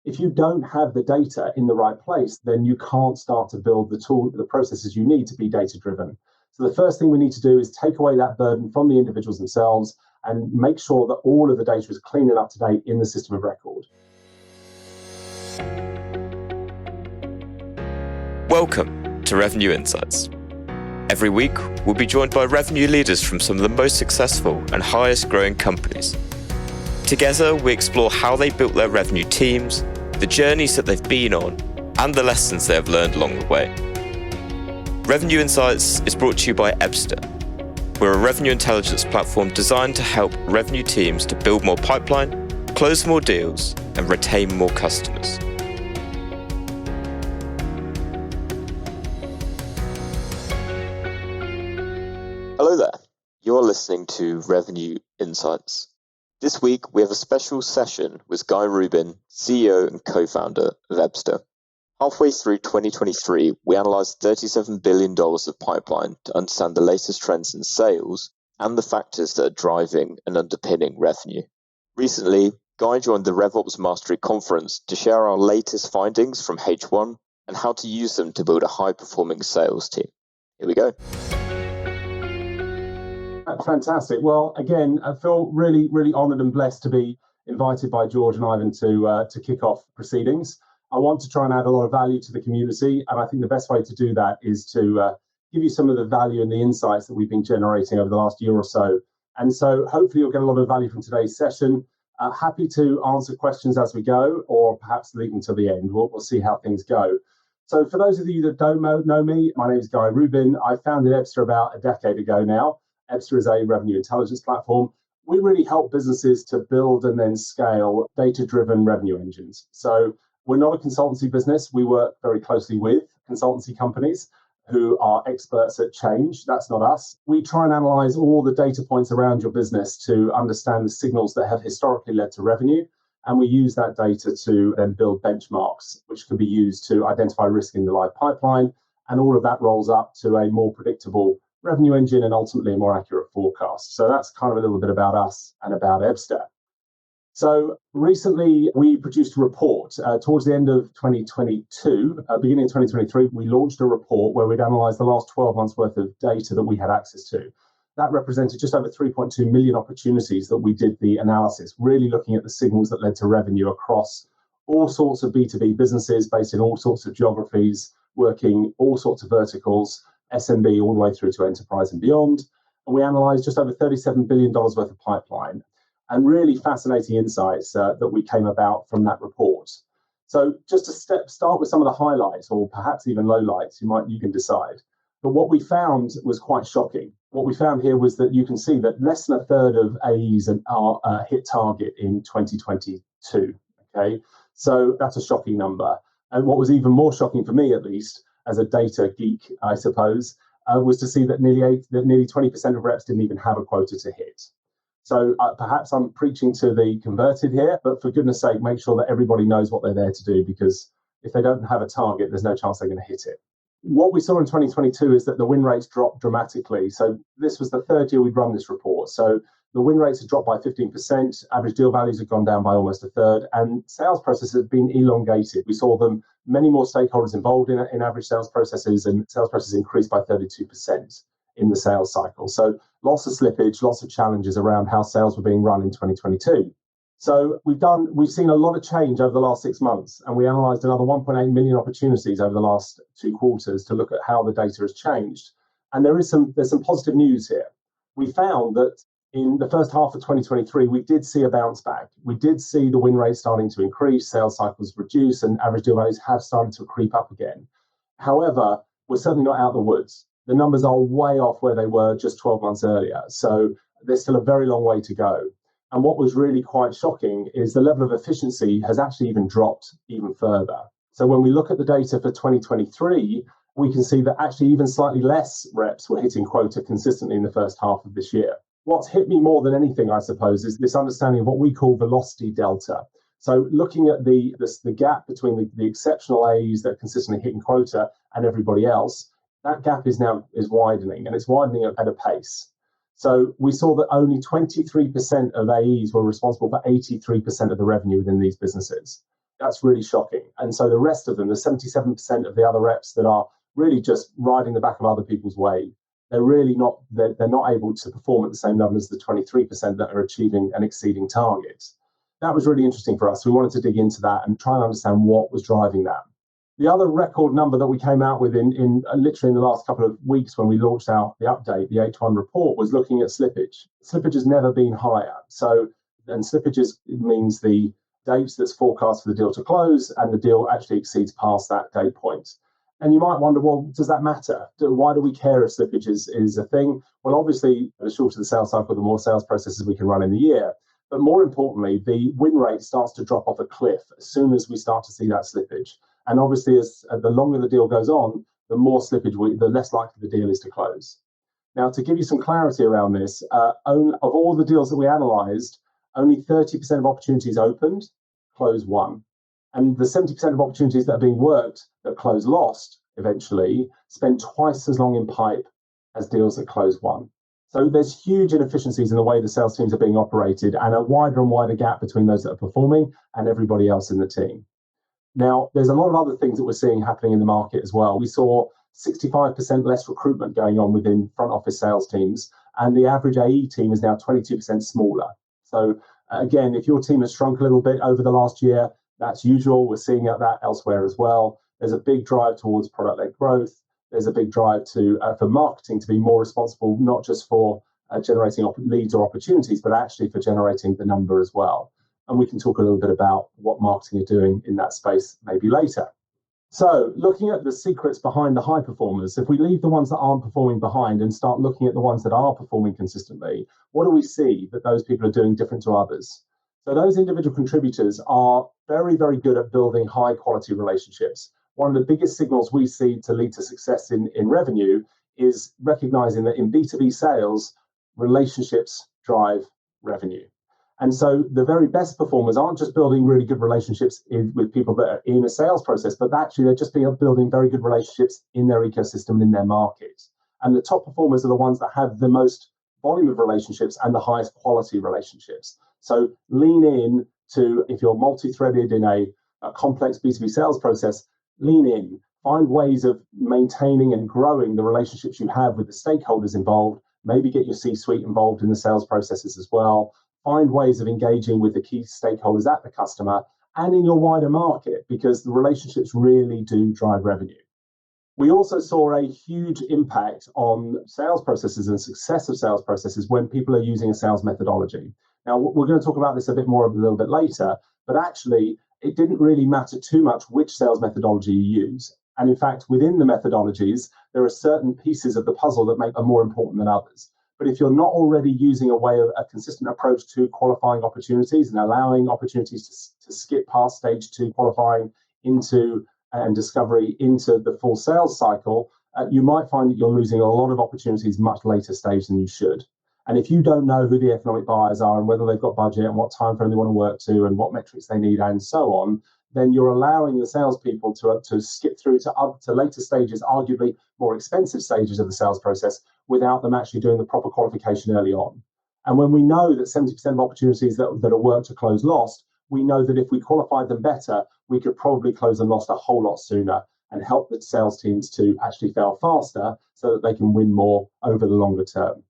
If you don't have the data in the right place, then you can't start to build the processes you need to be data-driven. So the first thing we need to do is take away that burden from the individuals themselves and make sure that all of the data is clean and up to date in the system of record. Welcome to Revenue Insights. Every week, we'll be joined by revenue leaders from some of the most successful and highest growing companies. Together, we explore how they built their revenue teams, the journeys that they've been on, and the lessons they have learned along the way. Revenue Insights is brought to you by Ebsta. We're a revenue intelligence platform designed to help revenue teams to build more pipeline, close more deals, and retain more customers. Hello there. You're listening to Revenue Insights. This week, we have a special session with Guy Rubin, CEO and co-founder of Ebsta. Halfway through 2023, we analysed $37 billion of pipeline to understand the latest trends in sales and the factors that are driving and underpinning revenue. Recently, Guy joined the RevOps Mastery conference to share our latest findings from H1 and how to use them to build a high-performing sales team. Here we go. Fantastic. Well, again, I feel really, really honoured and blessed to be invited by George and Ivan to kick off proceedings. I want to try and add a lot of value to the community, and I think the best way to do that is to give you some of the value and the insights that we've been generating over the last year or so. And so hopefully you'll get a lot of value from today's session. Happy to answer questions as we go, or perhaps leave them to the end. We'll see how things go. So for those of you that don't know me, my name is Guy Rubin. I founded Ebsta about a decade ago now. Ebsta is a revenue intelligence platform. We really help businesses to build and then scale data-driven revenue engines. So we're not a consultancy business. We work very closely with consultancy companies who are experts at change. That's not us. We try and analyze all the data points around your business to understand the signals that have historically led to revenue. And we use that data to then build benchmarks, which can be used to identify risk in the live pipeline. And all of that rolls up to a more predictable revenue engine and ultimately a more accurate forecast. So that's kind of a little bit about us and about Ebsta. So recently we produced a report towards the end of 2022, beginning of 2023, we launched a report where we'd analysed the last 12 months worth of data that we had access to. That represented just over 3.2 million opportunities that we did the analysis, really looking at the signals that led to revenue across all sorts of B2B businesses based in all sorts of geographies, working all sorts of verticals, SMB all the way through to enterprise and beyond. And we analysed just over $37 billion worth of pipeline and really fascinating insights that we came about from that report. So just to start with some of the highlights or perhaps even lowlights, you can decide. But what we found was quite shocking. What we found here was that you can see that less than a third of AEs are hit target in 2022. Okay, so that's a shocking number. And what was even more shocking for me, at least, as a data geek, I suppose, was to see that nearly 20% of reps didn't even have a quota to hit. So perhaps I'm preaching to the converted here, but for goodness sake, make sure that everybody knows what they're there to do, because if they don't have a target, there's no chance they're going to hit it. What we saw in 2022 is that the win rates dropped dramatically. So this was the third year we'd run this report. So the win rates had dropped by 15%, average deal values had gone down by almost a third, and sales processes had been elongated. We saw many more stakeholders involved in average sales processes, and sales processes increased by 32% in the sales cycle. So lots of slippage, lots of challenges around how sales were being run in 2022. So we've seen a lot of change over the last 6 months, and we analysed another 1.8 million opportunities over the last 2 quarters to look at how the data has changed. And there's some positive news here. We found that in the first half of 2023, we did see a bounce back. We did see the win rate starting to increase, sales cycles reduce, and average deal values have started to creep up again. However, we're certainly not out of the woods. The numbers are way off where they were just 12 months earlier. So there's still a very long way to go. And what was really quite shocking is the level of efficiency has actually even dropped even further. So when we look at the data for 2023, we can see that actually even slightly less reps were hitting quota consistently in the first half of this year. What's hit me more than anything, I suppose, is this understanding of what we call velocity delta. So looking at the gap between the exceptional AEs that are consistently hitting quota and everybody else, that gap is widening, and it's widening at a pace. So we saw that only 23% of AEs were responsible for 83% of the revenue within these businesses. That's really shocking. And so the rest of them, the 77% of the other reps that are really just riding the back of other people's wave, they're not able to perform at the same level as the 23% that are achieving and exceeding targets. That was really interesting for us. We wanted to dig into that and try and understand what was driving that. The other record number that we came out with in literally in the last couple of weeks when we launched out the update, the H1 report, was looking at slippage. Slippage has never been higher. And slippage means the dates that's forecast for the deal to close, and the deal actually exceeds past that date point. And you might wonder, well, does that matter? Why do we care if slippage is a thing? Well, obviously, the shorter the sales cycle, the more sales processes we can run in the year. But more importantly, the win rate starts to drop off a cliff as soon as we start to see that slippage. And obviously, as the longer the deal goes on, the more slippage, the less likely the deal is to close. Now, to give you some clarity around this, of all the deals that we analysed, only 30% of opportunities opened, close won. And the 70% of opportunities that are being worked that close lost eventually spend twice as long in pipe as deals that close won. So there's huge inefficiencies in the way the sales teams are being operated, and a wider and wider gap between those that are performing and everybody else in the team. Now, there's a lot of other things that we're seeing happening in the market as well. We saw 65% less recruitment going on within front office sales teams, and the average AE team is now 22% smaller. So again, if your team has shrunk a little bit over the last year, that's usual. We're seeing that elsewhere as well. There's a big drive towards product-led growth. There's a big drive for marketing to be more responsible, not just for generating leads or opportunities, but actually for generating the number as well. And we can talk a little bit about what marketing are doing in that space maybe later. So looking at the secrets behind the high performers, if we leave the ones that aren't performing behind and start looking at the ones that are performing consistently, what do we see that those people are doing different to others? So those individual contributors are very, very good at building high quality relationships. One of the biggest signals we see to lead to success in revenue is recognizing that in B2B sales, relationships drive revenue. And so the very best performers aren't just building really good relationships with people that are in a sales process, but actually they're just building very good relationships in their ecosystem and in their market. And the top performers are the ones that have the most volume of relationships and the highest quality relationships. So lean in to, if you're multi-threaded in a complex B2B sales process, lean in, find ways of maintaining and growing the relationships you have with the stakeholders involved, maybe get your C-suite involved in the sales processes as well, find ways of engaging with the key stakeholders at the customer and in your wider market, because the relationships really do drive revenue. We also saw a huge impact on sales processes and success of sales processes when people are using a sales methodology. Now, we're going to talk about this a little bit later, but actually, it didn't really matter too much which sales methodology you use. And in fact, within the methodologies, there are certain pieces of the puzzle that are more important than others. But if you're not already using a consistent approach to qualifying opportunities and allowing opportunities to skip past stage 2 qualifying and discovery into the full sales cycle, you might find that you're losing a lot of opportunities much later stage than you should. And if you don't know who the economic buyers are and whether they've got budget and what time frame they want to work to and what metrics they need and so on, then you're allowing the salespeople to skip through to later stages, arguably more expensive stages of the sales process, without them actually doing the proper qualification early on. And when we know that 70% of opportunities that are worked to close lost, we know that if we qualified them better, we could probably close them lost a whole lot sooner and help the sales teams to actually fail faster so that they can win more over the longer term.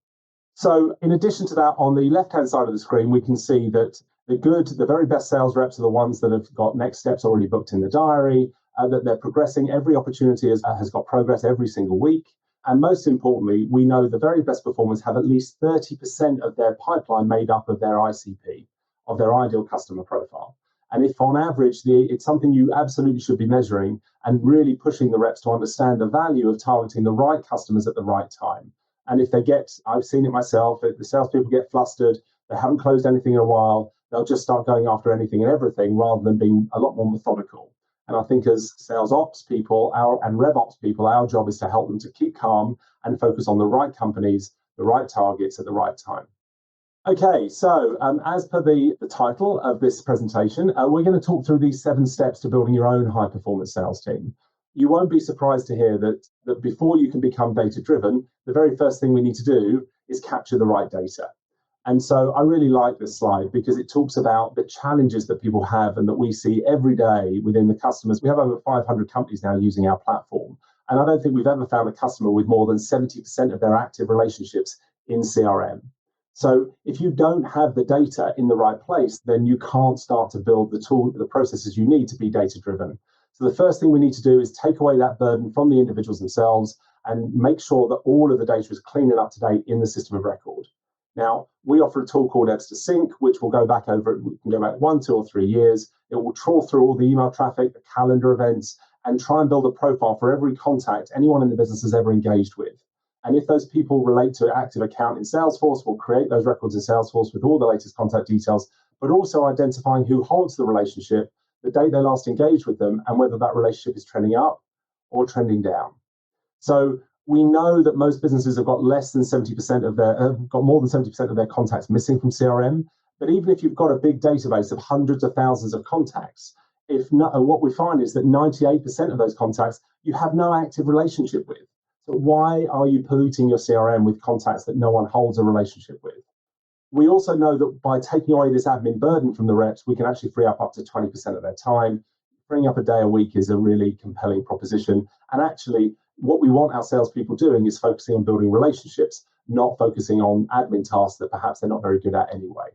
So in addition to that, on the left-hand side of the screen, we can see that the very best sales reps are the ones that have got next steps already booked in the diary, that they're progressing. Every opportunity has got progress every single week. And most importantly, we know the very best performers have at least 30% of their pipeline made up of their ICP, of their ideal customer profile. And if on average, it's something you absolutely should be measuring and really pushing the reps to understand the value of targeting the right customers at the right time. And if I've seen it myself, if the salespeople get flustered, they haven't closed anything in a while, they'll just start going after anything and everything rather than being a lot more methodical. And I think as sales ops people and RevOps people, our job is to help them to keep calm and focus on the right companies, the right targets at the right time. Okay, so as per the title of this presentation, we're going to talk through these 7 steps to building your own high-performance sales team. You won't be surprised to hear that before you can become data-driven, the very first thing we need to do is capture the right data. And so I really like this slide because it talks about the challenges that people have and that we see every day within the customers. We have over 500 companies now using our platform. And I don't think we've ever found a customer with more than 70% of their active relationships in CRM. So if you don't have the data in the right place, then you can't start to build the processes you need to be data-driven. So the first thing we need to do is take away that burden from the individuals themselves and make sure that all of the data is clean and up to date in the system of record. Now, we offer a tool called Ebsta Sync, which will go back we can go back 1, 2, or 3 years. It will trawl through all the email traffic, the calendar events, and try and build a profile for every contact anyone in the business has ever engaged with. And if those people relate to an active account in Salesforce, we'll create those records in Salesforce with all the latest contact details, but also identifying who holds the relationship, the date they last engaged with them, and whether that relationship is trending up or trending down. So we know that most businesses have got more than 70% of their contacts missing from CRM. But even if you've got a big database of hundreds of thousands of contacts, what we find is that 98% of those contacts you have no active relationship with. So why are you polluting your CRM with contacts that no one holds a relationship with? We also know that by taking away this admin burden from the reps, we can actually free up to 20% of their time. Freeing up a day a week is a really compelling proposition. And actually, what we want our salespeople doing is focusing on building relationships, not focusing on admin tasks that perhaps they're not very good at anyway.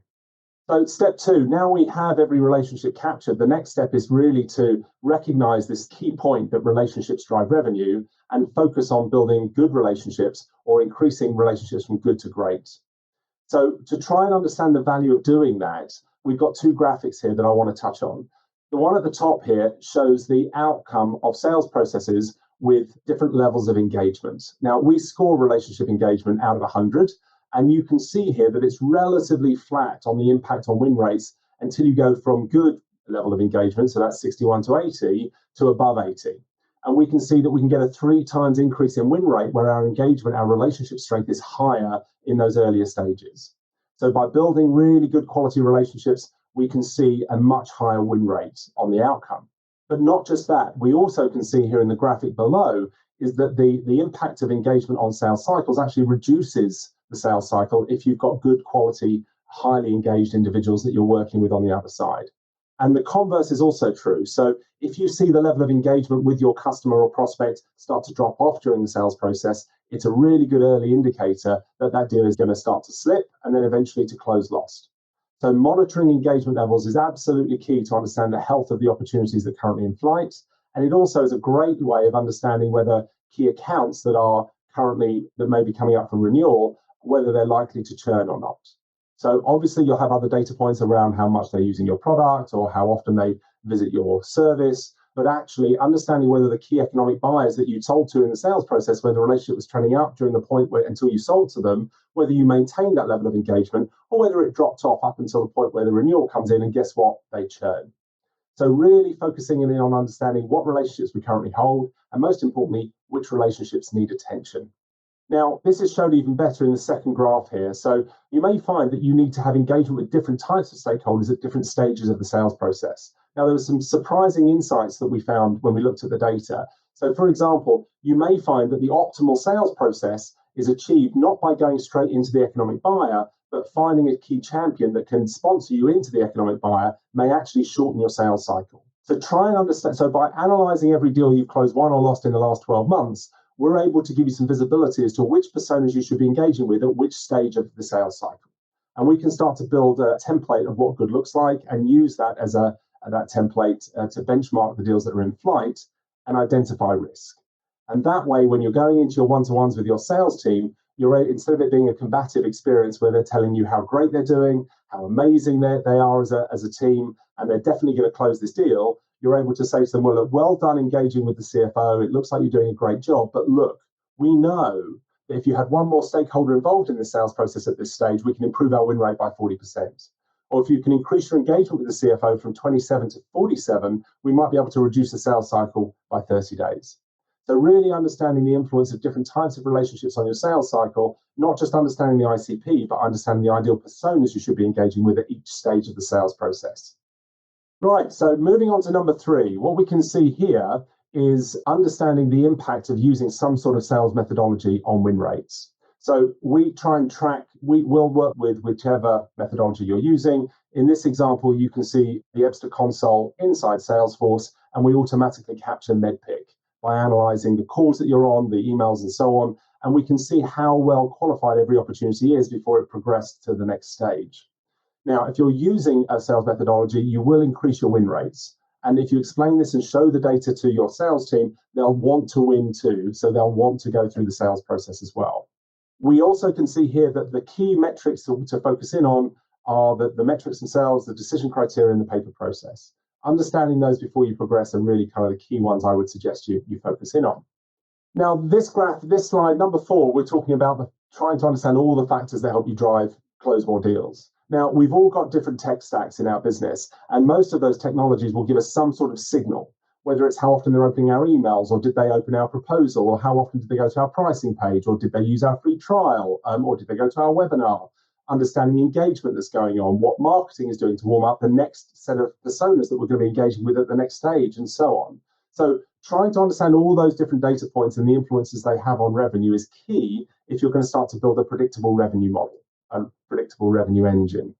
So step 2, now we have every relationship captured. The next step is really to recognize this key point that relationships drive revenue and focus on building good relationships or increasing relationships from good to great. So to try and understand the value of doing that, we've got 2 graphics here that I want to touch on. The one at the top here shows the outcome of sales processes with different levels of engagement. Now, we score relationship engagement out of 100, and you can see here that it's relatively flat on the impact on win rates until you go from good level of engagement, so that's 61 to 80, to above 80. And we can see that we can get a 3 times increase in win rate where our engagement, our relationship strength is higher in those earlier stages. So by building really good quality relationships, we can see a much higher win rate on the outcome. But not just that, we also can see here in the graphic below is that the impact of engagement on sales cycles actually reduces the sales cycle if you've got good quality, highly engaged individuals that you're working with on the other side. And the converse is also true. So if you see the level of engagement with your customer or prospect start to drop off during the sales process, it's a really good early indicator that that deal is going to start to slip and then eventually to close lost. So monitoring engagement levels is absolutely key to understand the health of the opportunities that are currently in flight. And it also is a great way of understanding whether key accounts that may be coming up for renewal, whether they're likely to churn or not. So obviously you'll have other data points around how much they're using your product or how often they visit your service, but actually understanding whether the key economic buyers that you sold to in the sales process, whether the relationship was trending up during the point until you sold to them, whether you maintained that level of engagement or whether it dropped off up until the point where the renewal comes in and guess what, they churn. So really focusing in on understanding what relationships we currently hold and most importantly, which relationships need attention. Now, this is shown even better in the second graph here. So you may find that you need to have engagement with different types of stakeholders at different stages of the sales process. Now, there were some surprising insights that we found when we looked at the data. So, for example, you may find that the optimal sales process is achieved not by going straight into the economic buyer, but finding a key champion that can sponsor you into the economic buyer may actually shorten your sales cycle. So try and understand. So by analyzing every deal you've closed, won or lost in the last 12 months, we're able to give you some visibility as to which personas you should be engaging with at which stage of the sales cycle. And we can start to build a template of what good looks like and use that as that template to benchmark the deals that are in flight and identify risk. And that way, when you're going into your one-to-ones with your sales team, instead of it being a combative experience where they're telling you how great they're doing, how amazing they are as a team, and they're definitely going to close this deal, you're able to say to them, well, look, well done engaging with the CFO. It looks like you're doing a great job. But look, we know that if you had one more stakeholder involved in the sales process at this stage, we can improve our win rate by 40%. Or if you can increase your engagement with the CFO from 27 to 47, we might be able to reduce the sales cycle by 30 days. So really understanding the influence of different types of relationships on your sales cycle, not just understanding the ICP, but understanding the ideal personas you should be engaging with at each stage of the sales process. Right, so moving on to number 3, what we can see here is understanding the impact of using some sort of sales methodology on win rates. So we try and track, we will work with whichever methodology you're using. In this example, you can see the Ebsta console inside Salesforce, and we automatically capture MedPick by analyzing the calls that you're on, the emails, and so on. And we can see how well qualified every opportunity is before it progressed to the next stage. Now, if you're using a sales methodology, you will increase your win rates. And if you explain this and show the data to your sales team, they'll want to win too. So they'll want to go through the sales process as well. We also can see here that the key metrics to focus in on are the metrics themselves, the decision criteria, and the paper process. Understanding those before you progress are really kind of the key ones I would suggest you focus in on. Now, this slide, number 4, we're talking about trying to understand all the factors that help you close more deals. Now, we've all got different tech stacks in our business, and most of those technologies will give us some sort of signal, whether it's how often they're opening our emails, or did they open our proposal, or how often did they go to our pricing page, or did they use our free trial, or did they go to our webinar, understanding engagement that's going on, what marketing is doing to warm up the next set of personas that we're going to be engaging with at the next stage, and so on. So trying to understand all those different data points and the influences they have on revenue is key if you're going to start to build a predictable revenue model, a predictable revenue engine.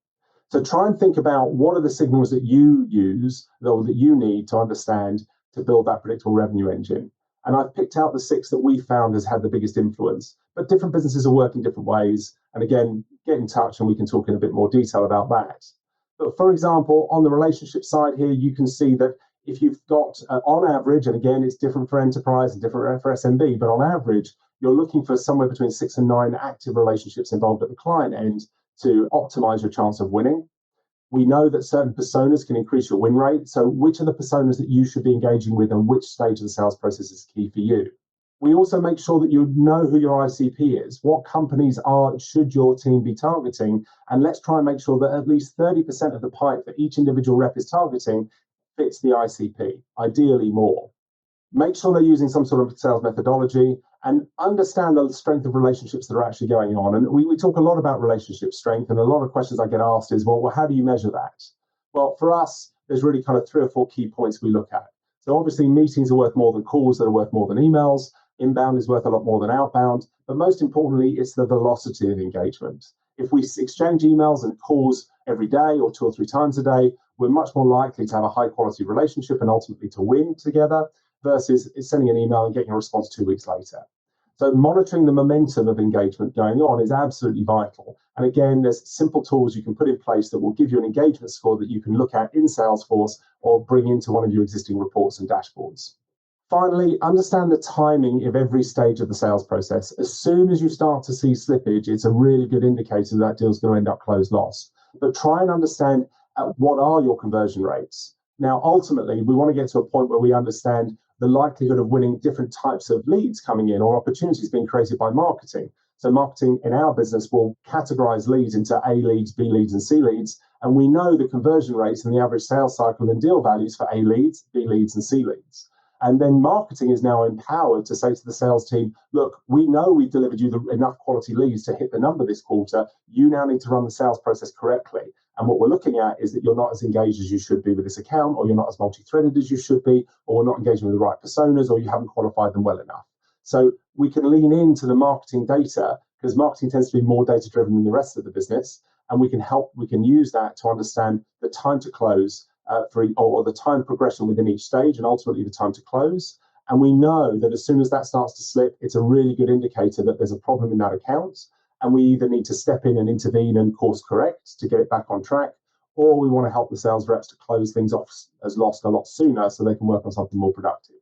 So try and think about what are the signals that you use or that you need to understand to build that predictable revenue engine. And I've picked out the 6 that we found has had the biggest influence, but different businesses are working different ways. And again, get in touch and we can talk in a bit more detail about that. But for example, on the relationship side here, you can see that if you've got, on average, and again, it's different for enterprise and different for SMB, but on average, you're looking for somewhere between 6 and 9 active relationships involved at the client end to optimize your chance of winning. We know that certain personas can increase your win rate. So which are the personas that you should be engaging with and which stage of the sales process is key for you? We also make sure that you know who your ICP is. What companies should your team be targeting? And let's try and make sure that at least 30% of the pipe that each individual rep is targeting fits the ICP, ideally more. Make sure they're using some sort of sales methodology and understand the strength of relationships that are actually going on. And we talk a lot about relationship strength, and a lot of questions I get asked is, well, how do you measure that? Well, for us, there's really kind of 3 or 4 key points we look at. So obviously meetings are worth more than calls that are worth more than emails. Inbound is worth a lot more than outbound. But most importantly, it's the velocity of engagement. If we exchange emails and calls every day or 2 or 3 times a day, we're much more likely to have a high quality relationship and ultimately to win together versus sending an email and getting a response 2 weeks later. So monitoring the momentum of engagement going on is absolutely vital. And again, there's simple tools you can put in place that will give you an engagement score that you can look at in Salesforce or bring into one of your existing reports and dashboards. Finally, understand the timing of every stage of the sales process. As soon as you start to see slippage, it's a really good indicator that deal's going to end up closed loss. But try and understand what are your conversion rates. Now, ultimately, we want to get to a point where we understand the likelihood of winning different types of leads coming in or opportunities being created by marketing. So marketing in our business will categorize leads into A leads, B leads, and C leads. And we know the conversion rates and the average sales cycle and deal values for A leads, B leads, and C leads. And then marketing is now empowered to say to the sales team, look, we know we've delivered you enough quality leads to hit the number this quarter. You now need to run the sales process correctly. And what we're looking at is that you're not as engaged as you should be with this account, or you're not as multi-threaded as you should be, or we're not engaging with the right personas, or you haven't qualified them well enough. So we can lean into the marketing data because marketing tends to be more data-driven than the rest of the business. And we can use that to understand the time to close or the time progression within each stage and ultimately the time to close. And we know that as soon as that starts to slip, it's a really good indicator that there's a problem in that account. And we either need to step in and intervene and course correct to get it back on track, or we want to help the sales reps to close things off as lost a lot sooner so they can work on something more productive.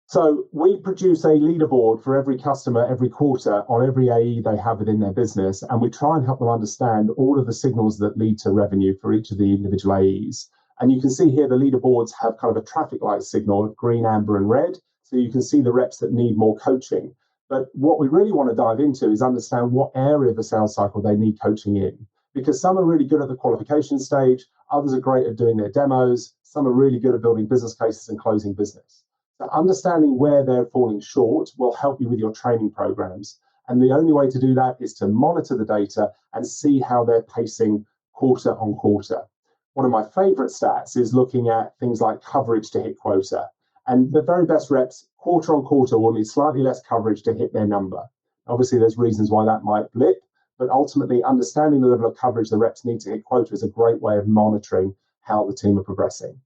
So we produce a leaderboard for every customer every quarter on every AE they have within their business, and we try and help them understand all of the signals that lead to revenue for each of the individual AEs. And you can see here the leaderboards have kind of a traffic light signal of green, amber, and red. So you can see the reps that need more coaching. But what we really want to dive into is understand what area of the sales cycle they need coaching in. Because some are really good at the qualification stage, others are great at doing their demos, some are really good at building business cases and closing business. So understanding where they're falling short will help you with your training programs. And the only way to do that is to monitor the data and see how they're pacing quarter on quarter. One of my favorite stats is looking at things like coverage to hit quota. And the very best reps, quarter on quarter, will need slightly less coverage to hit their number. Obviously, there's reasons why that might blip, but ultimately understanding the level of coverage the reps need to hit quota is a great way of monitoring how the team are progressing.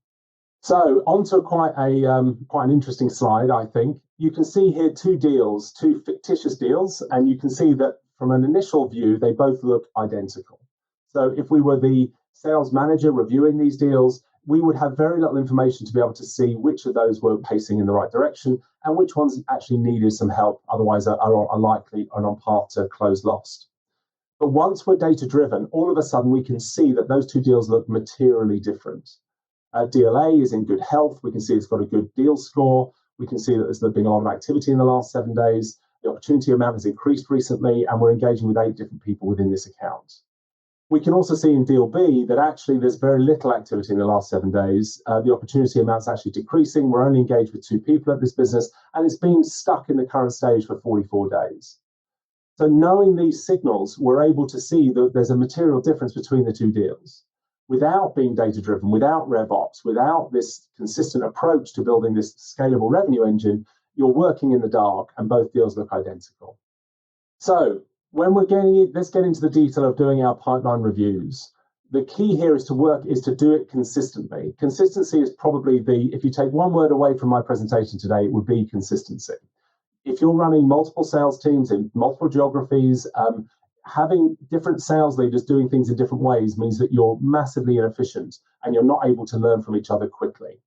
So onto quite an interesting slide, I think. You can see here two deals, two fictitious deals, and you can see that from an initial view, they both look identical. So if we were the sales manager reviewing these deals, we would have very little information to be able to see which of those were pacing in the right direction and which ones actually needed some help, otherwise are likely and on path to close lost. But once we're data driven, all of a sudden we can see that those two deals look materially different. Deal A is in good health. We can see it's got a good deal score. We can see that there's been a lot of activity in the last 7 days. The opportunity amount has increased recently, and we're engaging with 8 different people within this account. We can also see in deal B that actually there's very little activity in the last 7 days. The opportunity amount's actually decreasing. We're only engaged with 2 people at this business, and it's been stuck in the current stage for 44 days. So knowing these signals, we're able to see that there's a material difference between the 2 deals. Without being data-driven, without RevOps, without this consistent approach to building this scalable revenue engine, you're working in the dark and both deals look identical. So when let's get into the detail of doing our pipeline reviews. The key here is to do it consistently. Consistency is probably if you take one word away from my presentation today, it would be consistency. If you're running multiple sales teams in multiple geographies, having different sales leaders doing things in different ways means that you're massively inefficient and you're not able to learn from each other quickly.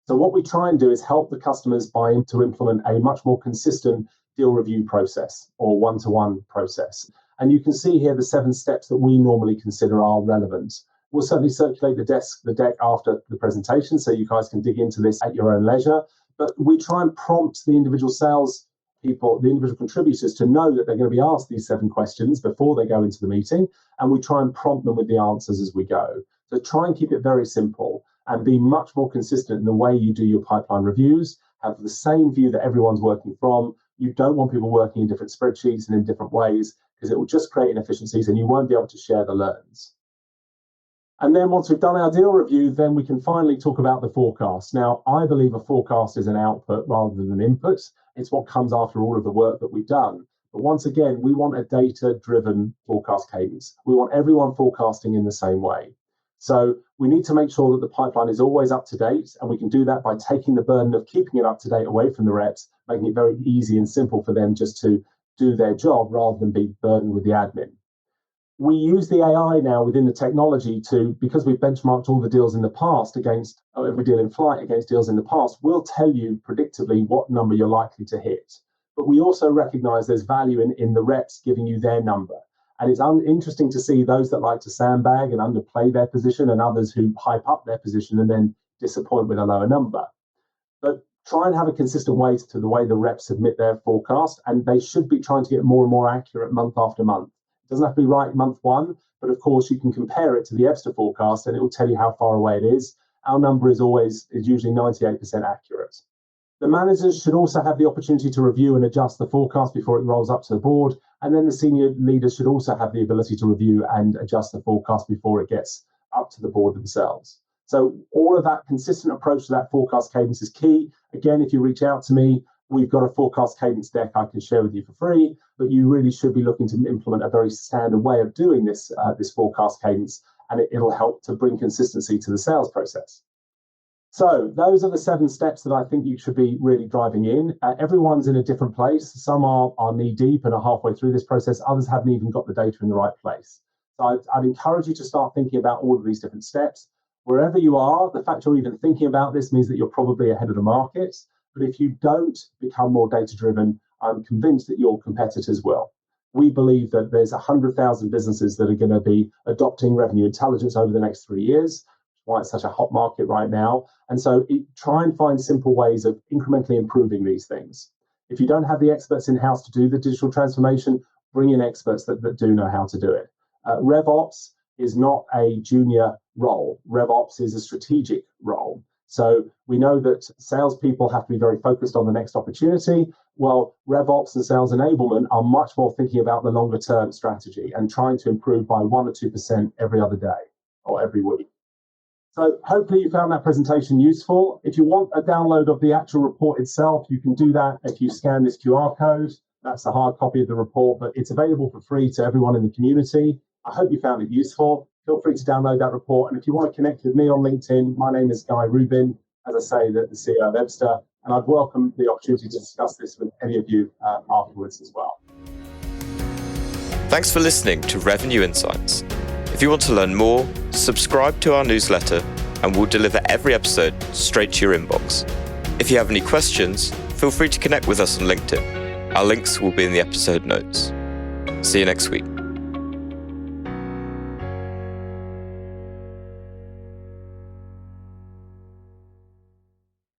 So what we try and do is help the customers to implement a much more consistent deal review process or one-to-one process. And you can see here the 7 steps that we normally consider are relevant. We'll certainly circulate the deck after the presentation so you guys can dig into this at your own leisure. But we try and prompt the individual sales people, the individual contributors, to know that they're going to be asked these 7 questions before they go into the meeting, and we try and prompt them with the answers as we go. So try and keep it very simple and be much more consistent in the way you do your pipeline reviews. Have the same view that everyone's working from. You don't want people working in different spreadsheets and in different ways, because it will just create inefficiencies and you won't be able to share the learns. And then once we've done our deal review, then we can finally talk about the forecast. Now, I believe a forecast is an output rather than an input. It's what comes after all of the work that we've done. But once again, we want a data-driven forecast cadence. We want everyone forecasting in the same way. So we need to make sure that the pipeline is always up to date, and we can do that by taking the burden of keeping it up to date away from the reps, making it very easy and simple for them just to do their job rather than be burdened with the admin. We use the AI now within the technology because we've benchmarked all the deals in the past against every deal in flight against deals in the past, we'll tell you predictably what number you're likely to hit. But we also recognize there's value in the reps giving you their number. And it's interesting to see those that like to sandbag and underplay their position and others who hype up their position and then disappoint with a lower number. But try and have a consistent way to the way the reps submit their forecast, and they should be trying to get more and more accurate month after month. It doesn't have to be right month 1, but of course you can compare it to the Ebsta forecast and it will tell you how far away it is. Our number is usually 98% accurate. The managers should also have the opportunity to review and adjust the forecast before it rolls up to the board. And then the senior leaders should also have the ability to review and adjust the forecast before it gets up to the board themselves. So all of that consistent approach to that forecast cadence is key. Again, if you reach out to me, we've got a forecast cadence deck I can share with you for free, but you really should be looking to implement a very standard way of doing this forecast cadence, and it'll help to bring consistency to the sales process. So those are the 7 steps that I think you should be really driving in. Everyone's in a different place. Some are knee deep and are halfway through this process. Others haven't even got the data in the right place. So I'd encourage you to start thinking about all of these different steps. Wherever you are, the fact you're even thinking about this means that you're probably ahead of the market. But if you don't become more data-driven, I'm convinced that your competitors will. We believe that there's 100,000 businesses that are going to be adopting revenue intelligence over the next 3 years, why it's such a hot market right now. And so try and find simple ways of incrementally improving these things. If you don't have the experts in-house to do the digital transformation, bring in experts that do know how to do it. RevOps is not a junior role. RevOps is a strategic role. So we know that salespeople have to be very focused on the next opportunity. Well, RevOps and sales enablement are much more thinking about the longer term strategy and trying to improve by 1 or 2% every other day or every week. So hopefully you found that presentation useful. If you want a download of the actual report itself, you can do that if you scan this QR code. That's a hard copy of the report, but it's available for free to everyone in the community. I hope you found it useful. Feel free to download that report. And if you want to connect with me on LinkedIn, my name is Guy Rubin, as I say, the CEO of Ebsta, and I'd welcome the opportunity to discuss this with any of you afterwards as well. Thanks for listening to Revenue Insights. If you want to learn more, subscribe to our newsletter and we'll deliver every episode straight to your inbox. If you have any questions, feel free to connect with us on LinkedIn. Our links will be in the episode notes. See you next week.